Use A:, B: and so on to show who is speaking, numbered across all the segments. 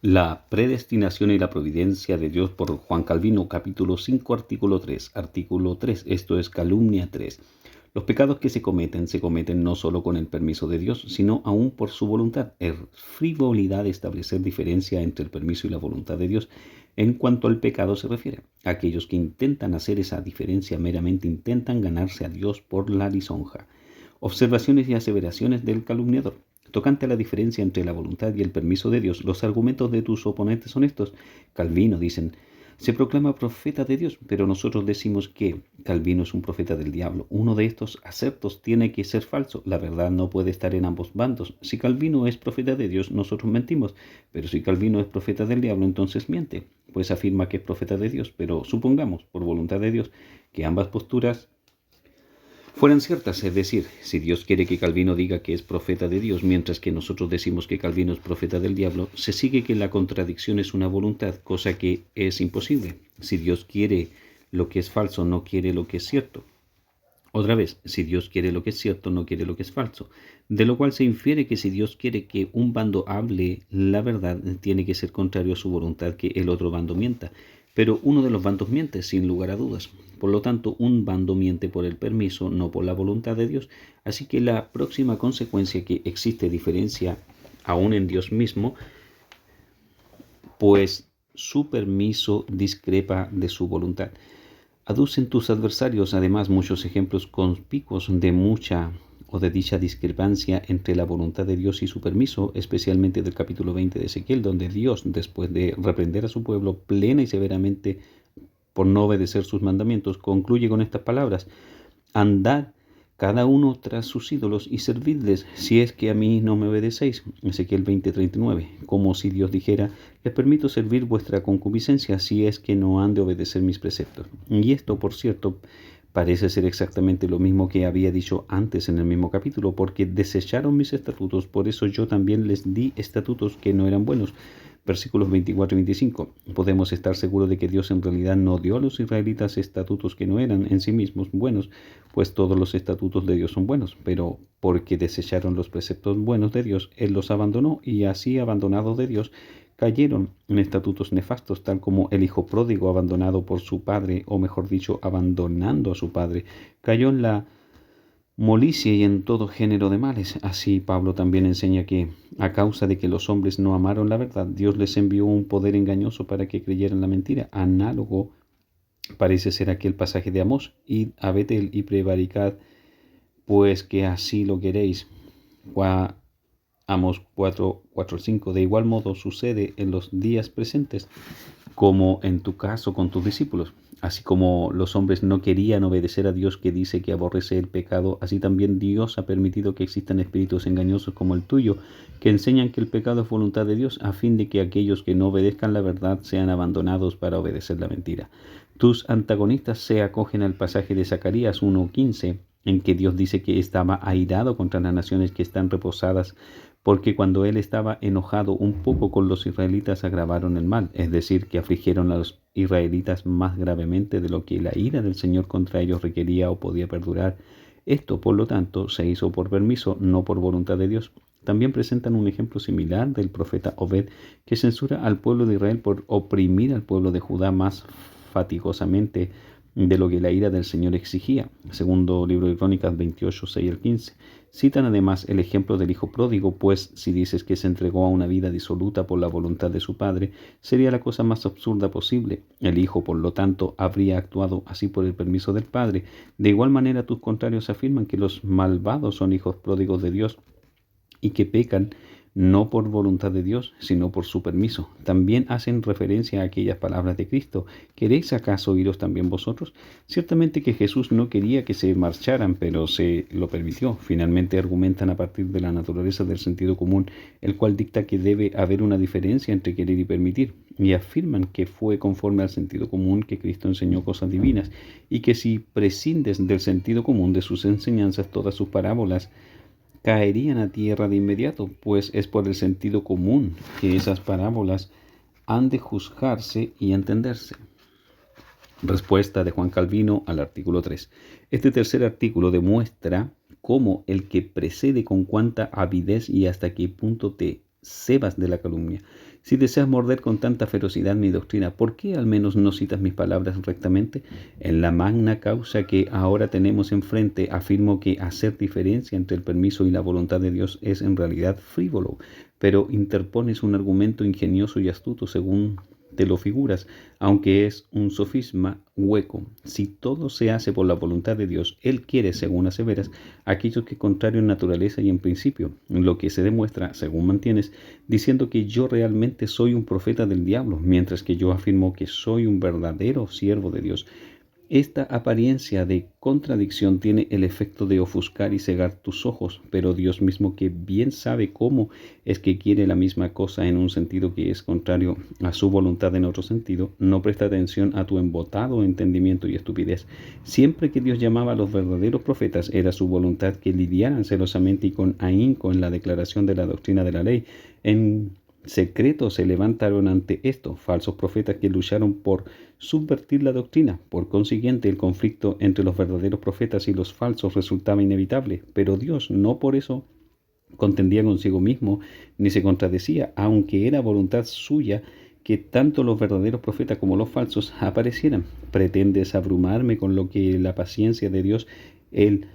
A: La predestinación y la providencia de Dios por Juan Calvino, capítulo 5, artículo 3. Artículo 3, esto es calumnia 3. Los pecados que se cometen no solo con el permiso de Dios, sino aún por su voluntad. Es frivolidad establecer diferencia entre el permiso y la voluntad de Dios en cuanto al pecado se refiere. Aquellos que intentan hacer esa diferencia meramente intentan ganarse a Dios por la lisonja. Observaciones y aseveraciones del calumniador. Tocante a la diferencia entre la voluntad y el permiso de Dios, los argumentos de tus oponentes son estos. Calvino, dicen, se proclama profeta de Dios, pero nosotros decimos que Calvino es un profeta del diablo. Uno de estos acertos tiene que ser falso. La verdad no puede estar en ambos bandos. Si Calvino es profeta de Dios, nosotros mentimos, pero si Calvino es profeta del diablo, entonces miente, pues afirma que es profeta de Dios. Pero supongamos, por voluntad de Dios, que ambas posturas fueran ciertas, es decir, si Dios quiere que Calvino diga que es profeta de Dios, mientras que nosotros decimos que Calvino es profeta del diablo, se sigue que la contradicción es una voluntad, cosa que es imposible. Si Dios quiere lo que es falso, no quiere lo que es cierto. Otra vez, si Dios quiere lo que es cierto, no quiere lo que es falso. De lo cual se infiere que si Dios quiere que un bando hable la verdad, tiene que ser contrario a su voluntad que el otro bando mienta. Pero uno de los bandos miente, sin lugar a dudas. Por lo tanto, un bando miente por el permiso, no por la voluntad de Dios. Así que la próxima consecuencia que existe diferencia aún en Dios mismo, pues su permiso discrepa de su voluntad. Aducen tus adversarios además muchos ejemplos conspicuos de mucha o de dicha discrepancia entre la voluntad de Dios y su permiso, especialmente del capítulo 20 de Ezequiel, donde Dios, después de reprender a su pueblo plena y severamente por no obedecer sus mandamientos, concluye con estas palabras: andad cada uno tras sus ídolos y servidles, si es que a mí no me obedecéis. Ezequiel 20:39. Como si Dios dijera: les permito servir vuestra concupiscencia, si es que no han de obedecer mis preceptos. Y esto, por cierto, parece ser exactamente lo mismo que había dicho antes en el mismo capítulo, porque desecharon mis estatutos, por eso yo también les di estatutos que no eran buenos. Versículos 24 y 25. Podemos estar seguros de que Dios en realidad no dio a los israelitas estatutos que no eran en sí mismos buenos, pues todos los estatutos de Dios son buenos, pero porque desecharon los preceptos buenos de Dios, Él los abandonó, y así, abandonados de Dios, cayeron en estatutos nefastos, tal como el hijo pródigo abandonado por su padre, o mejor dicho, abandonando a su padre, cayó en la molicie y en todo género de males. Así Pablo también enseña que, a causa de que los hombres no amaron la verdad, Dios les envió un poder engañoso para que creyeran la mentira. Análogo parece ser aquel pasaje de Amós: id a Betel y prevaricad, pues que así lo queréis. Amós 4:5. De igual modo sucede en los días presentes, como en tu caso con tus discípulos. Así como los hombres no querían obedecer a Dios, que dice que aborrece el pecado, así también Dios ha permitido que existan espíritus engañosos como el tuyo, que enseñan que el pecado es voluntad de Dios, a fin de que aquellos que no obedezcan la verdad sean abandonados para obedecer la mentira. Tus antagonistas se acogen al pasaje de Zacarías 1:15, en que Dios dice que estaba airado contra las naciones que están reposadas, porque cuando él estaba enojado un poco con los israelitas agravaron el mal, es decir, que afligieron a los israelitas más gravemente de lo que la ira del Señor contra ellos requería o podía perdurar. Esto, por lo tanto, se hizo por permiso, no por voluntad de Dios. También presentan un ejemplo similar del profeta Obed, que censura al pueblo de Israel por oprimir al pueblo de Judá más fatigosamente de lo que la ira del Señor exigía. Segundo libro de Crónicas 28, 6 al 15. Citan además el ejemplo del hijo pródigo, pues si dices que se entregó a una vida disoluta por la voluntad de su padre, sería la cosa más absurda posible. El hijo, por lo tanto, habría actuado así por el permiso del padre. De igual manera, tus contrarios afirman que los malvados son hijos pródigos de Dios y que pecan no por voluntad de Dios, sino por su permiso. También hacen referencia a aquellas palabras de Cristo: ¿queréis acaso iros también vosotros? Ciertamente que Jesús no quería que se marcharan, pero se lo permitió. Finalmente argumentan a partir de la naturaleza del sentido común, el cual dicta que debe haber una diferencia entre querer y permitir, y afirman que fue conforme al sentido común que Cristo enseñó cosas divinas, y que si prescindes del sentido común de sus enseñanzas, todas sus parábolas caerían a tierra de inmediato, pues es por el sentido común que esas parábolas han de juzgarse y entenderse. Respuesta de Juan Calvino al artículo 3. Este tercer artículo demuestra cómo el que precede con cuánta avidez y hasta qué punto te cebas de la calumnia. Si deseas morder con tanta ferocidad mi doctrina, ¿por qué al menos no citas mis palabras rectamente? En la magna causa que ahora tenemos enfrente, afirmo que hacer diferencia entre el permiso y la voluntad de Dios es en realidad frívolo, pero interpones un argumento ingenioso y astuto según te lo figuras, aunque es un sofisma hueco. Si todo se hace por la voluntad de Dios, Él quiere, según aseveras, aquello que es contrario en naturaleza y en principio, lo que se demuestra, según mantienes, diciendo que yo realmente soy un profeta del diablo, mientras que yo afirmo que soy un verdadero siervo de Dios. Esta apariencia de contradicción tiene el efecto de ofuscar y cegar tus ojos, pero Dios mismo, que bien sabe cómo es que quiere la misma cosa en un sentido que es contrario a su voluntad en otro sentido, no presta atención a tu embotado entendimiento y estupidez. Siempre que Dios llamaba a los verdaderos profetas, era su voluntad que lidiaran celosamente y con ahínco en la declaración de la doctrina de la ley. En secreto se levantaron ante esto falsos profetas que lucharon por subvertir la doctrina. Por consiguiente, el conflicto entre los verdaderos profetas y los falsos resultaba inevitable, pero Dios no por eso contendía consigo mismo ni se contradecía, aunque era voluntad suya que tanto los verdaderos profetas como los falsos aparecieran. Pretendes abrumarme con lo que la paciencia de Dios, Él,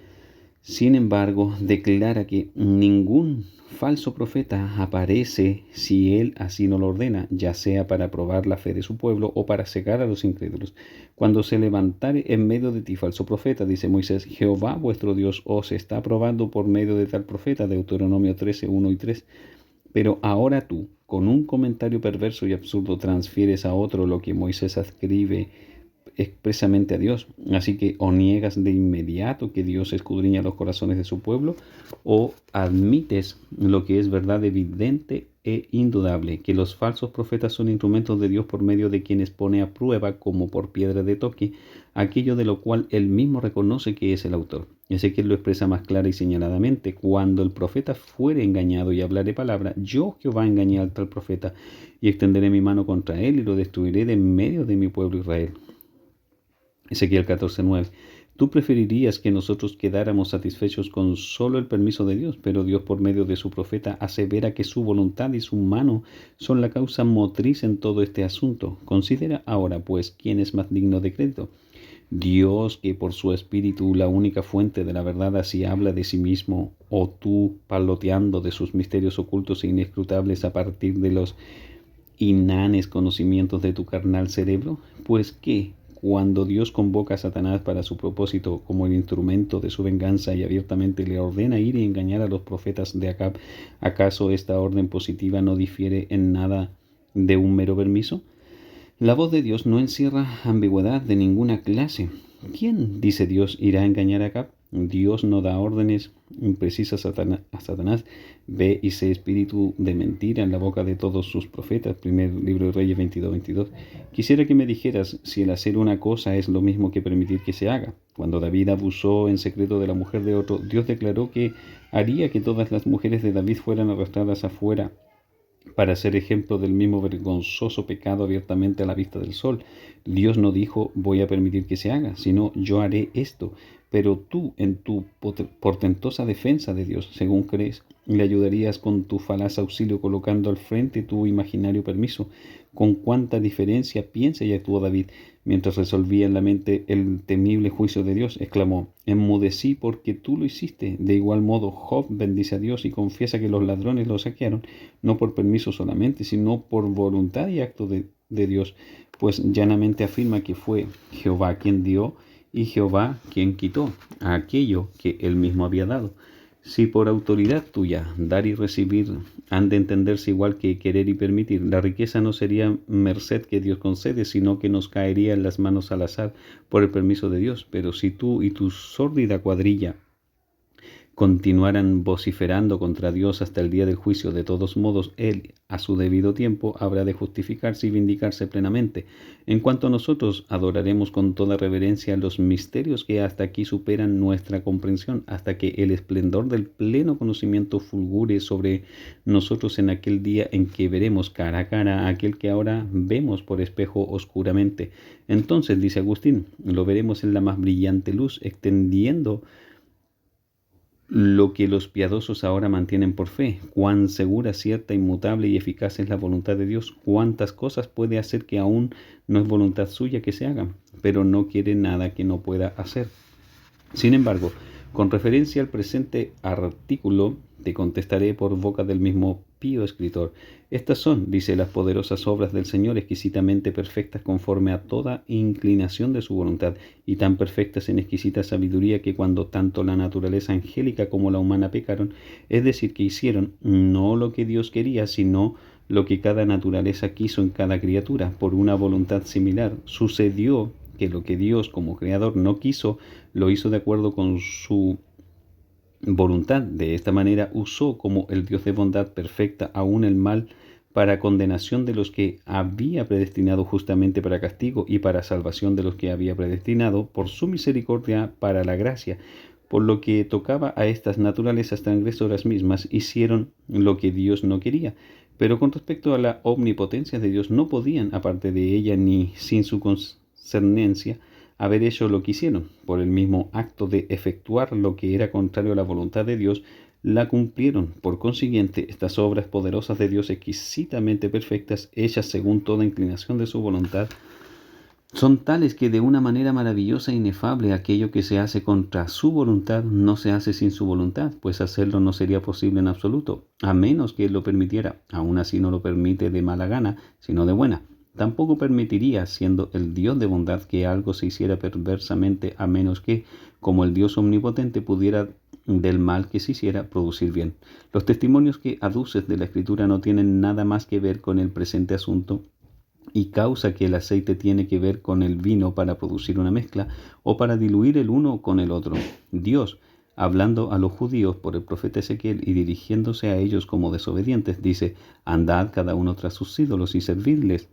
A: sin embargo, declara que ningún falso profeta aparece si él así no lo ordena, ya sea para probar la fe de su pueblo o para cegar a los incrédulos. Cuando se levantare en medio de ti falso profeta, dice Moisés, Jehová vuestro Dios os está probando por medio de tal profeta, Deuteronomio 13, 1 y 3. Pero ahora tú, con un comentario perverso y absurdo, transfieres a otro lo que Moisés escribe expresamente a Dios. Así que o niegas de inmediato que Dios escudriña los corazones de su pueblo, o admites lo que es verdad evidente e indudable, que los falsos profetas son instrumentos de Dios por medio de quienes pone a prueba, como por piedra de toque, aquello de lo cual él mismo reconoce que es el autor. Ezequiel lo expresa más clara y señaladamente: cuando el profeta fuere engañado y hablare palabra, yo Jehová engañé al tal profeta, y extenderé mi mano contra él y lo destruiré de en medio de mi pueblo Israel. Ezequiel 14:9. Tú preferirías que nosotros quedáramos satisfechos con solo el permiso de Dios, pero Dios por medio de su profeta asevera que su voluntad y su mano son la causa motriz en todo este asunto. Considera ahora, pues, quién es más digno de crédito. Dios, que por su espíritu, la única fuente de la verdad, así habla de sí mismo, o tú paloteando de sus misterios ocultos e inescrutables a partir de los inanes conocimientos de tu carnal cerebro. Pues qué, cuando Dios convoca a Satanás para su propósito como el instrumento de su venganza y abiertamente le ordena ir y engañar a los profetas de Acab, ¿acaso esta orden positiva no difiere en nada de un mero permiso? La voz de Dios no encierra ambigüedad de ninguna clase. ¿Quién, dice Dios, irá a engañar a Acab? Dios no da órdenes imprecisas a Satanás. Ve y sé espíritu de mentira en la boca de todos sus profetas. Primer libro de Reyes 22:22. Quisiera que me dijeras si el hacer una cosa es lo mismo que permitir que se haga. Cuando David abusó en secreto de la mujer de otro, Dios declaró que haría que todas las mujeres de David fueran arrastradas afuera para ser ejemplo del mismo vergonzoso pecado abiertamente a la vista del sol. Dios no dijo voy a permitir que se haga, sino yo haré esto. Pero tú, en tu portentosa defensa de Dios, según crees, le ayudarías con tu falaz auxilio colocando al frente tu imaginario permiso. Con cuánta diferencia piensa y actuó David mientras resolvía en la mente el temible juicio de Dios. Exclamó: enmudecí porque tú lo hiciste. De igual modo, Job bendice a Dios y confiesa que los ladrones lo saquearon, no por permiso solamente, sino por voluntad y acto de Dios, pues llanamente afirma que fue Jehová quien dio y Jehová quien quitó a aquello que él mismo había dado. Si por autoridad tuya dar y recibir han de entenderse igual que querer y permitir, la riqueza no sería merced que Dios concede, sino que nos caería en las manos al azar por el permiso de Dios. Pero si tú y tu sórdida cuadrilla continuaran vociferando contra Dios hasta el día del juicio, de todos modos, Él, a su debido tiempo, habrá de justificarse y vindicarse plenamente. En cuanto a nosotros, adoraremos con toda reverencia los misterios que hasta aquí superan nuestra comprensión, hasta que el esplendor del pleno conocimiento fulgure sobre nosotros en aquel día en que veremos cara a cara a aquel que ahora vemos por espejo oscuramente. Entonces, dice Agustín, lo veremos en la más brillante luz, extendiendo lo que los piadosos ahora mantienen por fe, cuán segura, cierta, inmutable y eficaz es la voluntad de Dios, cuántas cosas puede hacer que aún no es voluntad suya que se hagan, pero no quiere nada que no pueda hacer. Sin embargo, con referencia al presente artículo, te contestaré por boca del mismo Pío escritor. Estas son, dice, las poderosas obras del Señor, exquisitamente perfectas conforme a toda inclinación de su voluntad, y tan perfectas en exquisita sabiduría que cuando tanto la naturaleza angélica como la humana pecaron, es decir, que hicieron no lo que Dios quería, sino lo que cada naturaleza quiso en cada criatura, por una voluntad similar, sucedió que lo que Dios como creador no quiso, lo hizo de acuerdo con su voluntad. De esta manera usó como el Dios de bondad perfecta aún el mal para condenación de los que había predestinado justamente para castigo y para salvación de los que había predestinado por su misericordia para la gracia. Por lo que tocaba a estas naturalezas transgresoras mismas, hicieron lo que Dios no quería. Pero con respecto a la omnipotencia de Dios, no podían, aparte de ella ni sin su concernencia, haber hecho lo que hicieron. Por el mismo acto de efectuar lo que era contrario a la voluntad de Dios, la cumplieron. Por consiguiente, estas obras poderosas de Dios, exquisitamente perfectas, hechas según toda inclinación de su voluntad, son tales que de una manera maravillosa e inefable aquello que se hace contra su voluntad no se hace sin su voluntad, pues hacerlo no sería posible en absoluto, a menos que Él lo permitiera. Aún así no lo permite de mala gana, sino de buena. Tampoco permitiría, siendo el Dios de bondad, que algo se hiciera perversamente, a menos que, como el Dios omnipotente, pudiera del mal que se hiciera producir bien. Los testimonios que aduces de la Escritura no tienen nada más que ver con el presente asunto, y causa que el aceite tiene que ver con el vino para producir una mezcla o para diluir el uno con el otro. Dios, hablando a los judíos por el profeta Ezequiel y dirigiéndose a ellos como desobedientes, dice: andad cada uno tras sus ídolos y servidles.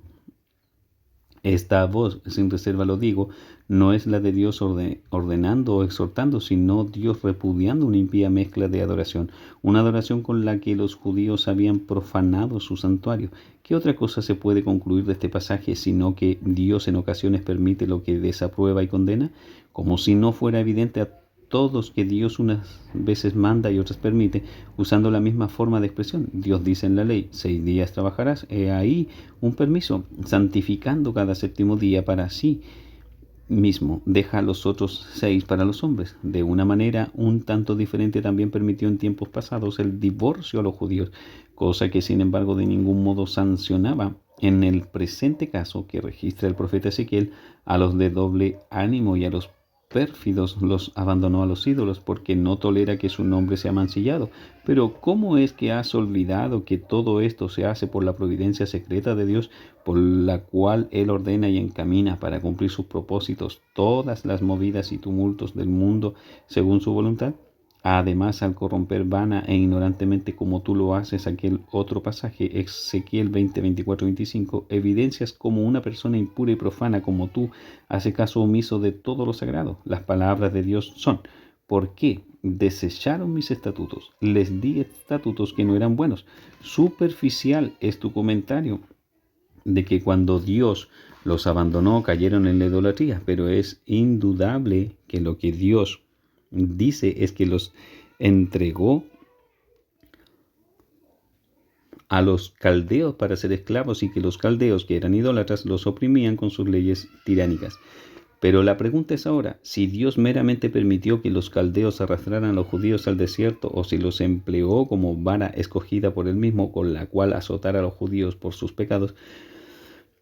A: Esta voz, sin reserva lo digo, no es la de Dios ordenando o exhortando, sino Dios repudiando una impía mezcla de adoración, una adoración con la que los judíos habían profanado su santuario. ¿Qué otra cosa se puede concluir de este pasaje sino que Dios en ocasiones permite lo que desaprueba y condena? Como si no fuera evidente a todos que Dios unas veces manda y otras permite, usando la misma forma de expresión. Dios dice en la ley: 6 días trabajarás. He ahí un permiso, santificando cada séptimo día para sí mismo. Deja los otros 6 para los hombres. De una manera un tanto diferente también permitió en tiempos pasados el divorcio a los judíos, cosa que sin embargo de ningún modo sancionaba en el presente caso que registra el profeta Ezequiel. A los de doble ánimo y a los pérfidos los abandonó a los ídolos, porque no tolera que su nombre sea mancillado. Pero ¿cómo es que has olvidado que todo esto se hace por la providencia secreta de Dios, por la cual Él ordena y encamina para cumplir sus propósitos todas las movidas y tumultos del mundo según su voluntad? Además, al corromper vana e ignorantemente como tú lo haces, aquel otro pasaje, Ezequiel 20, 24, 25, evidencias como una persona impura y profana como tú hace caso omiso de todo lo sagrado. Las palabras de Dios son: ¿por qué desecharon mis estatutos? Les di estatutos que no eran buenos. Superficial es tu comentario de que cuando Dios los abandonó cayeron en la idolatría, pero es indudable que lo que Dios dice es que los entregó a los caldeos para ser esclavos, y que los caldeos, que eran idólatras, los oprimían con sus leyes tiránicas. Pero la pregunta es ahora, si Dios meramente permitió que los caldeos arrastraran a los judíos al desierto, o si los empleó como vara escogida por él mismo con la cual azotar a los judíos por sus pecados.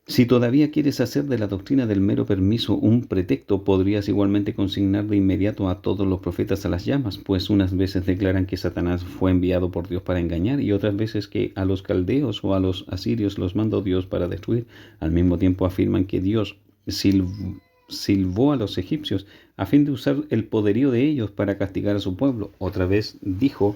A: Si todavía quieres hacer de la doctrina del mero permiso un pretexto, podrías igualmente consignar de inmediato a todos los profetas a las llamas, pues unas veces declaran que Satanás fue enviado por Dios para engañar, y otras veces que a los caldeos o a los asirios los mandó Dios para destruir. Al mismo tiempo afirman que Dios silbó a los egipcios a fin de usar el poderío de ellos para castigar a su pueblo. Otra vez dijo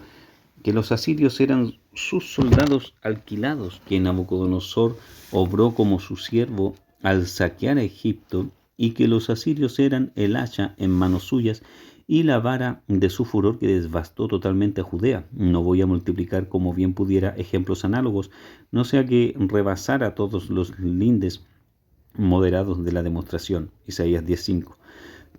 A: que los asirios eran sus soldados alquilados, que Nabucodonosor obró como su siervo al saquear a Egipto, y que los asirios eran el hacha en manos suyas y la vara de su furor que devastó totalmente a Judea. No voy a multiplicar como bien pudiera ejemplos análogos, no sea que rebasara todos los lindes moderados de la demostración. Isaías 10:5.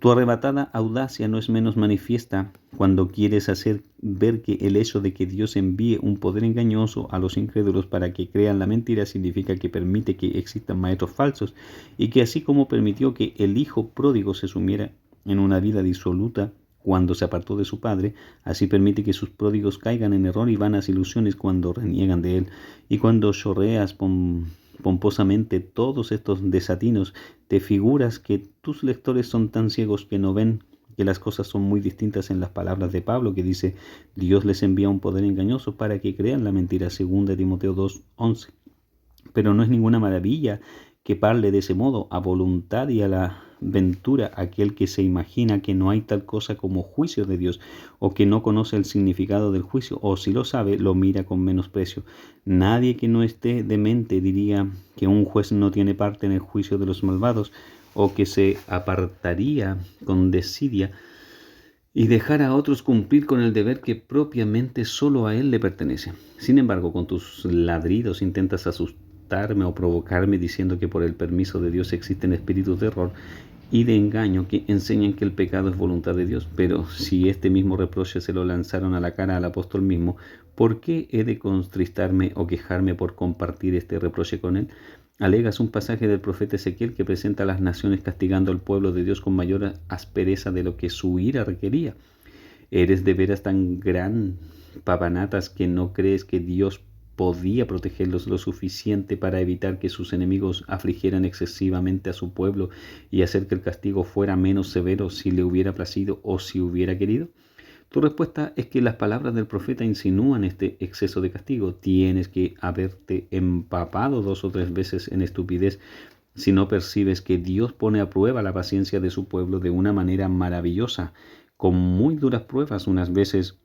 A: Tu arrebatada audacia no es menos manifiesta cuando quieres hacer ver que el hecho de que Dios envíe un poder engañoso a los incrédulos para que crean la mentira significa que permite que existan maestros falsos y que así como permitió que el hijo pródigo se sumiera en una vida disoluta cuando se apartó de su padre, así permite que sus pródigos caigan en error y vanas ilusiones cuando reniegan de él. Y cuando chorreas pomposamente todos estos desatinos, te figuras que tus lectores son tan ciegos que no ven que las cosas son muy distintas en las palabras de Pablo, que dice: Dios les envía un poder engañoso para que crean la mentira, 2 Timoteo 2:11. Pero no es ninguna maravilla que parle de ese modo, a voluntad y a la ventura, aquel que se imagina que no hay tal cosa como juicio de Dios, o que no conoce el significado del juicio, o si lo sabe, lo mira con menosprecio. Nadie que no esté demente diría que un juez no tiene parte en el juicio de los malvados, o que se apartaría con desidia y dejar a otros cumplir con el deber que propiamente solo a él le pertenece. Sin embargo, con tus ladridos intentas asustarme o provocarme diciendo que por el permiso de Dios existen espíritus de error y de engaño que enseñan que el pecado es voluntad de Dios. Pero si este mismo reproche se lo lanzaron a la cara al apóstol mismo, ¿por qué he de contristarme o quejarme por compartir este reproche con él? Alegas un pasaje del profeta Ezequiel que presenta a las naciones castigando al pueblo de Dios con mayor aspereza de lo que su ira requería. ¿Eres de veras tan gran papanatas que no crees que Dios podía protegerlos lo suficiente para evitar que sus enemigos afligieran excesivamente a su pueblo y hacer que el castigo fuera menos severo si le hubiera placido o si hubiera querido? Tu respuesta es que las palabras del profeta insinúan este exceso de castigo. Tienes que haberte empapado 2 o 3 veces en estupidez si no percibes que Dios pone a prueba la paciencia de su pueblo de una manera maravillosa, con muy duras pruebas, unas veces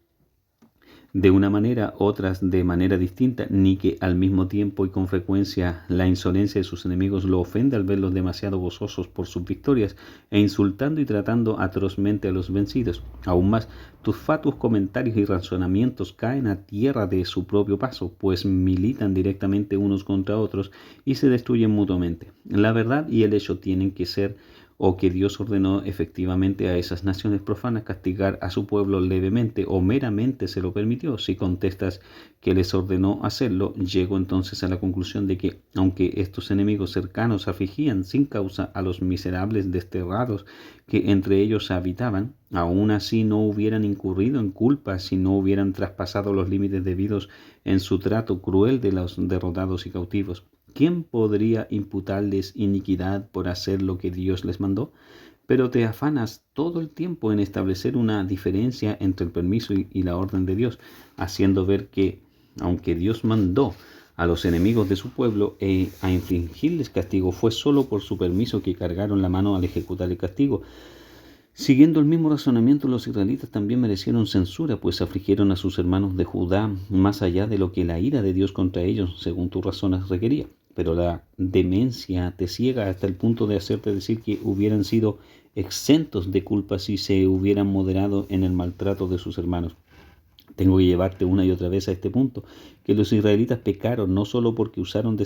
A: de una manera, otras de manera distinta, ni que al mismo tiempo y con frecuencia la insolencia de sus enemigos lo ofende al verlos demasiado gozosos por sus victorias e insultando y tratando atrozmente a los vencidos. Aún más, tus fatuos comentarios y razonamientos caen a tierra de su propio paso, pues militan directamente unos contra otros y se destruyen mutuamente. La verdad y el hecho tienen que ser o que Dios ordenó efectivamente a esas naciones profanas castigar a su pueblo levemente o meramente se lo permitió. Si contestas que les ordenó hacerlo, llego entonces a la conclusión de que, aunque estos enemigos cercanos afligían sin causa a los miserables desterrados que entre ellos habitaban, aún así no hubieran incurrido en culpa si no hubieran traspasado los límites debidos en su trato cruel de los derrotados y cautivos. ¿Quién podría imputarles iniquidad por hacer lo que Dios les mandó? Pero te afanas todo el tiempo en establecer una diferencia entre el permiso y la orden de Dios, haciendo ver que, aunque Dios mandó a los enemigos de su pueblo a infligirles castigo, fue solo por su permiso que cargaron la mano al ejecutar el castigo. Siguiendo el mismo razonamiento, los israelitas también merecieron censura, pues afligieron a sus hermanos de Judá más allá de lo que la ira de Dios contra ellos, según tus razones, requería. Pero la demencia te ciega hasta el punto de hacerte decir que hubieran sido exentos de culpa si se hubieran moderado en el maltrato de sus hermanos. Tengo que llevarte una y otra vez a este punto, que los israelitas pecaron no solo porque usaron de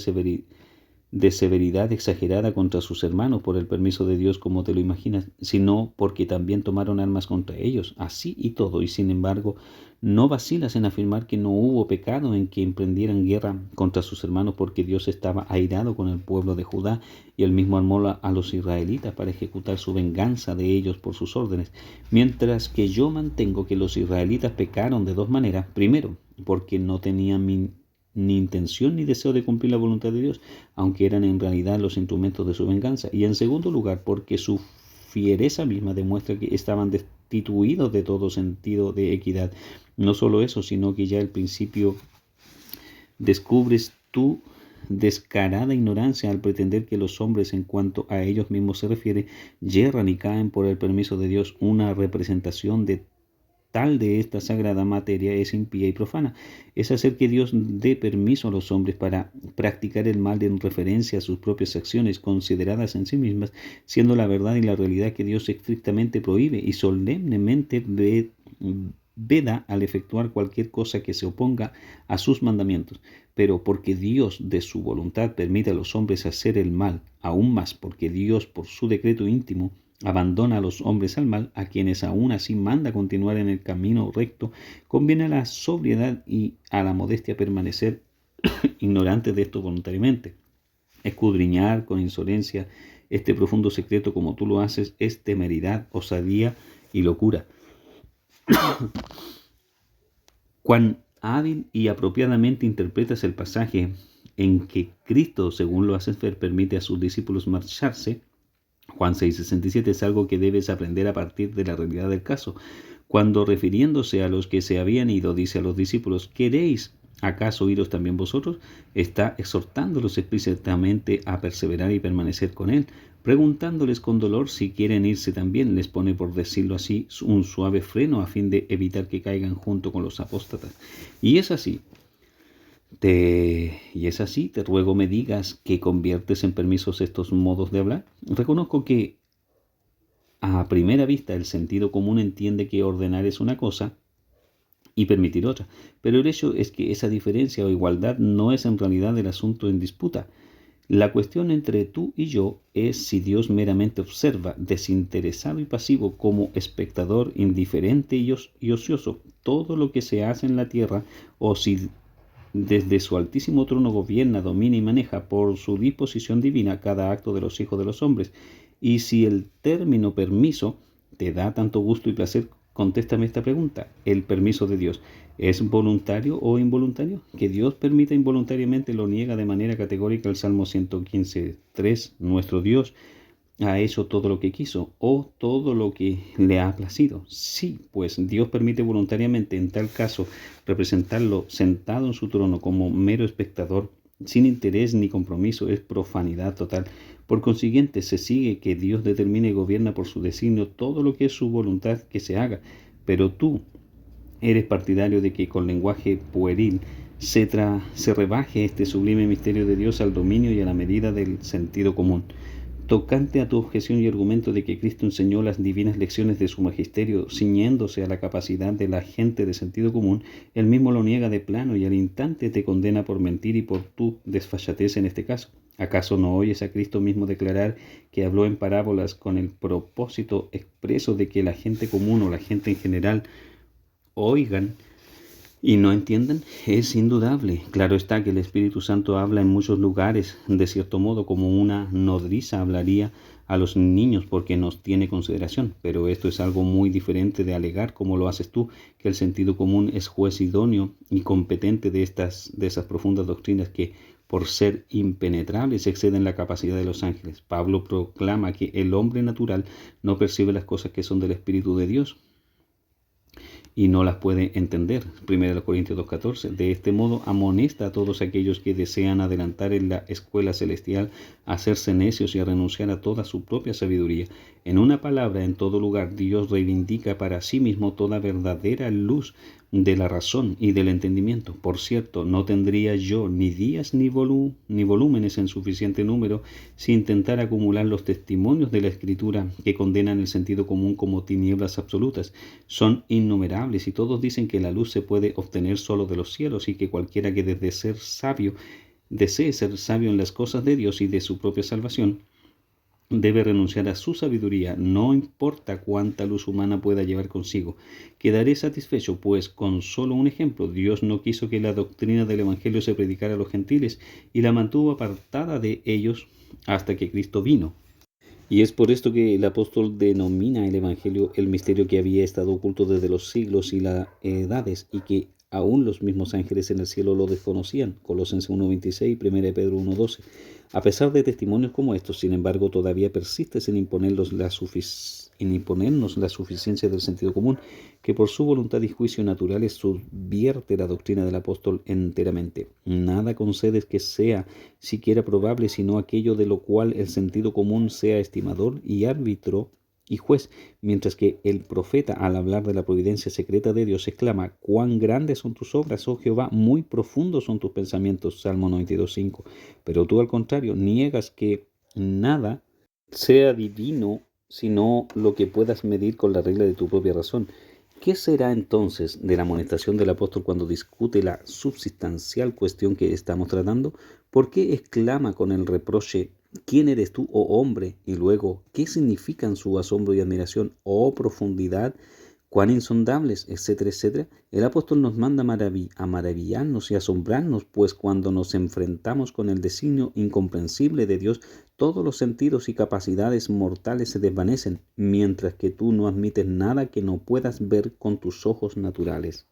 A: severidad exagerada contra sus hermanos por el permiso de Dios como te lo imaginas, sino porque también tomaron armas contra ellos, así y todo, y sin embargo no vacilas en afirmar que no hubo pecado en que emprendieran guerra contra sus hermanos porque Dios estaba airado con el pueblo de Judá y él mismo armó a los israelitas para ejecutar su venganza de ellos por sus órdenes, mientras que yo mantengo que los israelitas pecaron de dos maneras. Primero, porque no tenían ni intención ni deseo de cumplir la voluntad de Dios, aunque eran en realidad los instrumentos de su venganza. Y en segundo lugar, porque su fiereza misma demuestra que estaban destituidos de todo sentido de equidad. No solo eso, sino que ya al principio descubres tu descarada ignorancia al pretender que los hombres, en cuanto a ellos mismos se refiere, yerran y caen por el permiso de Dios. Una representación de esta sagrada materia es impía y profana. Es hacer que Dios dé permiso a los hombres para practicar el mal en referencia a sus propias acciones consideradas en sí mismas, siendo la verdad y la realidad que Dios estrictamente prohíbe y solemnemente veda al efectuar cualquier cosa que se oponga a sus mandamientos. Pero porque Dios de su voluntad permite a los hombres hacer el mal, aún más porque Dios por su decreto íntimo abandona a los hombres al mal, a quienes aún así manda continuar en el camino recto, conviene a la sobriedad y a la modestia permanecer ignorantes de esto voluntariamente. Escudriñar con insolencia este profundo secreto como tú lo haces es temeridad, osadía y locura. Cuán hábil y apropiadamente interpretas el pasaje en que Cristo, según lo haces ver, permite a sus discípulos marcharse. Juan 6:67 es algo que debes aprender a partir de la realidad del caso. Cuando refiriéndose a los que se habían ido, dice a los discípulos, ¿queréis acaso iros también vosotros? Está exhortándolos explícitamente a perseverar y permanecer con él, preguntándoles con dolor si quieren irse también. Les pone, por decirlo así, un suave freno a fin de evitar que caigan junto con los apóstatas. Y es así, te ruego me digas que conviertes en permisos estos modos de hablar. Reconozco que a primera vista el sentido común entiende que ordenar es una cosa y permitir otra, pero el hecho es que esa diferencia o igualdad no es en realidad el asunto en disputa. La cuestión entre tú y yo es si Dios meramente observa, desinteresado y pasivo, como espectador indiferente y ocioso, todo lo que se hace en la tierra, o si desde su altísimo trono gobierna, domina y maneja por su disposición divina cada acto de los hijos de los hombres. Y si el término permiso te da tanto gusto y placer, contéstame esta pregunta. ¿El permiso de Dios es voluntario o involuntario? Que Dios permita involuntariamente lo niega de manera categórica el Salmo 115:3. Nuestro Dios ha hecho todo lo que quiso o todo lo que le ha placido. Sí, pues Dios permite voluntariamente, en tal caso, representarlo sentado en su trono como mero espectador, sin interés ni compromiso, es profanidad total. Por consiguiente, se sigue que Dios determina y gobierna por su designio todo lo que es su voluntad que se haga. Pero tú eres partidario de que con lenguaje pueril se rebaje este sublime misterio de Dios al dominio y a la medida del sentido común. Tocante a tu objeción y argumento de que Cristo enseñó las divinas lecciones de su magisterio ciñéndose a la capacidad de la gente de sentido común, él mismo lo niega de plano y al instante te condena por mentir y por tu desfachatez en este caso. ¿Acaso no oyes a Cristo mismo declarar que habló en parábolas con el propósito expreso de que la gente común o la gente en general oigan y no entienden? Es indudable. Claro está que el Espíritu Santo habla en muchos lugares, de cierto modo, como una nodriza hablaría a los niños porque nos tiene consideración, pero esto es algo muy diferente de alegar, como lo haces tú, que el sentido común es juez idóneo y competente de esas profundas doctrinas que, por ser impenetrables, exceden la capacidad de los ángeles. Pablo proclama que el hombre natural no percibe las cosas que son del Espíritu de Dios y no las puede entender. 1 Corintios 2:14. De este modo amonesta a todos aquellos que desean adelantar en la escuela celestial a hacerse necios y a renunciar a toda su propia sabiduría. En una palabra, en todo lugar, Dios reivindica para sí mismo toda verdadera luz de la razón y del entendimiento. Por cierto, no tendría yo ni días ni volúmenes en suficiente número si intentara acumular los testimonios de la Escritura que condenan el sentido común como tinieblas absolutas. Son innumerables y todos dicen que la luz se puede obtener solo de los cielos y que cualquiera que desee ser sabio en las cosas de Dios y de su propia salvación, debe renunciar a su sabiduría, no importa cuánta luz humana pueda llevar consigo. Quedaré satisfecho, pues con solo un ejemplo, Dios no quiso que la doctrina del Evangelio se predicara a los gentiles y la mantuvo apartada de ellos hasta que Cristo vino. Y es por esto que el apóstol denomina el Evangelio el misterio que había estado oculto desde los siglos y las edades y que aún los mismos ángeles en el cielo lo desconocían. Colosenses 1:26 y 1 Pedro 1:12. A pesar de testimonios como estos, sin embargo, todavía persistes en imponernos la suficiencia del sentido común, que por su voluntad y juicio naturales subvierte la doctrina del apóstol enteramente. Nada concedes que sea siquiera probable, sino aquello de lo cual el sentido común sea estimador y árbitro y juez, mientras que el profeta, al hablar de la providencia secreta de Dios, exclama: «Cuán grandes son tus obras, oh Jehová, muy profundos son tus pensamientos», Salmo 92:5. Pero tú, al contrario, niegas que nada sea divino sino lo que puedas medir con la regla de tu propia razón. ¿Qué será entonces de la amonestación del apóstol cuando discute la substancial cuestión que estamos tratando? ¿Por qué exclama con el reproche ¿Quién eres tú, oh hombre? Y luego, ¿qué significan su asombro y admiración, oh profundidad? ¿Cuán insondables? Etcétera, etcétera. El apóstol nos manda a maravillarnos y asombrarnos, pues cuando nos enfrentamos con el designio incomprensible de Dios, todos los sentidos y capacidades mortales se desvanecen, mientras que tú no admites nada que no puedas ver con tus ojos naturales.